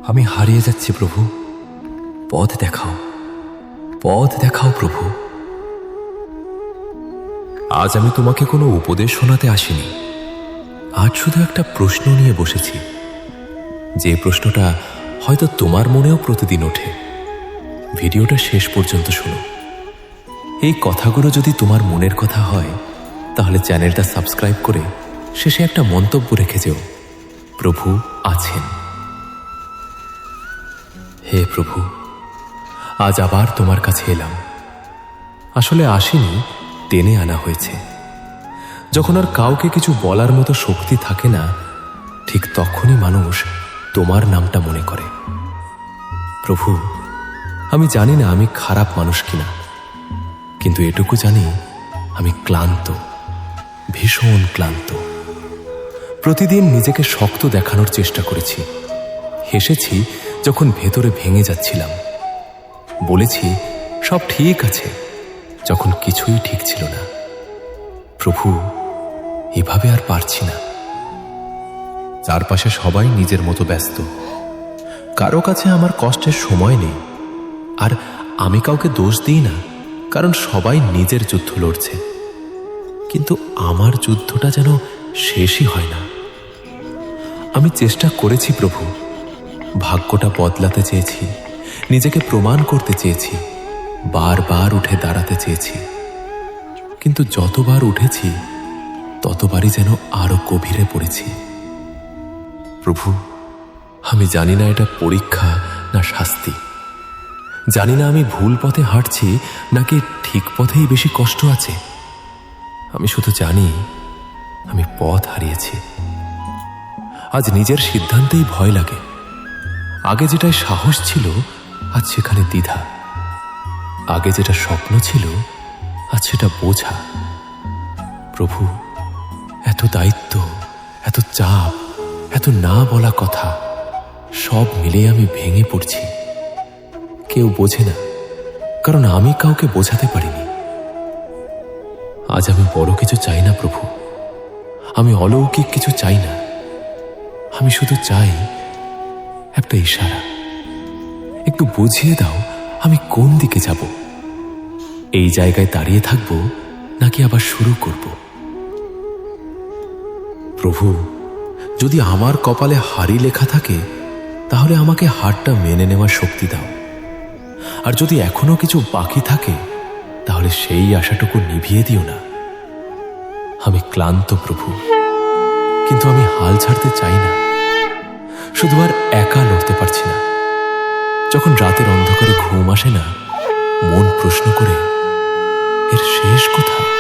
আমি হারিয়ে যাচ্ছি প্রভু, পথ দেখাও, পথ দেখাও প্রভু। আজ আমি তোমাকে কোনো উপদেশ শোনাতে আসিনি। আজ শুধু একটা প্রশ্ন নিয়ে বসেছি, যে প্রশ্নটা হয়তো তোমার মনেও প্রতিদিন ওঠে। ভিডিওটা শেষ পর্যন্ত শোনো। এই কথাগুলো যদি তোমার মনের কথা হয়, তাহলে চ্যানেলটা সাবস্ক্রাইব করে শেষে একটা মন্তব্য রেখে যেও, প্রভু আছেন। হে প্রভু, আজ আবার তোমার কাছে এলাম। আসলে আসিনি, টেনে আনা হয়েছে। যখন আর কাউকে কিছু বলার মতো শক্তি থাকে না, ঠিক তখনই মানুষ তোমার নামটা মনে করে। প্রভু, আমি জানি না আমি খারাপ মানুষ কিনা, কিন্তু এটুকু জানি আমি ক্লান্ত, ভীষণ ক্লান্ত। প্রতিদিন নিজেকে শক্ত দেখানোর চেষ্টা করেছি, হেসেছি যখন ভেতরে ভেঙে যাচ্ছিলাম, বলেছি সব ঠিক আছে যখন কিছুই ঠিক ছিল না। প্রভু, এভাবে আর পারছি না। চারপাশে সবাই নিজের মতো ব্যস্ত, কারো কাছে আমার কষ্টের সময় নেই। আর আমি কাউকে দোষ দিই না, কারণ সবাই নিজের যুদ্ধ লড়ছে। কিন্তু আমার যুদ্ধটা যেন শেষই হয় না। আমি চেষ্টা করেছি প্রভু, ভাগ্যটা বদলাতে চেয়েছি, নিজেকে প্রমাণ করতে চেয়েছি, বারবার উঠে দাঁড়াতে চেয়েছি। কিন্তু যতবার উঠেছি ততবারই যেন আরো গভীরে পড়েছি। প্রভু, আমি জানি না এটা পরীক্ষা না শাস্তি, জানি না আমি ভুল পথে হাঁটছি নাকি ঠিক পথেই বেশি কষ্ট আছে। আমি শুধু জানি আমি পথ হারিয়েছি। আজ নিজের সিদ্ধান্তেই ভয় লাগে। আগে যেটায় সাহস ছিল, আজ সেখানে দ্বিধা। আগে যেটা স্বপ্ন ছিল, আজ সেটা বোঝা। প্রভু, এত দায়িত্ব, এত চাপ, এত না বলা কথা, সব মিলে আমি ভেঙে পড়ছি। কেউ বোঝে না, কারণ আমি কাউকে বোঝাতে পারিনি। আজ আমি বড় কিছু চাই না প্রভু, আমি অলৌকিক কিছু চাই না। আমি শুধু চাই একটা ইশারা, একটু বুঝিয়ে দাও আমি কোন দিকে যাব। এই জায়গায় দাঁড়িয়ে থাকব নাকি আবার শুরু করব। প্রভু, যদি আমার কপালে হারি লেখা থাকে, তাহলে আমাকে হারটা মেনে নেওয়ার শক্তি দাও। আর যদি এখনো কিছু বাকি থাকে, তাহলে সেই আশাটুকু নিভিয়ে দিও না। আমি ক্লান্ত প্রভু, কিন্তু আমি হাল ছাড়তে চাই না। শুধু আর একা লড়তে পারছি না। যখন রাতের অন্ধকারে ঘুম আসে না, মন প্রশ্ন করে, এর শেষ কোথায়?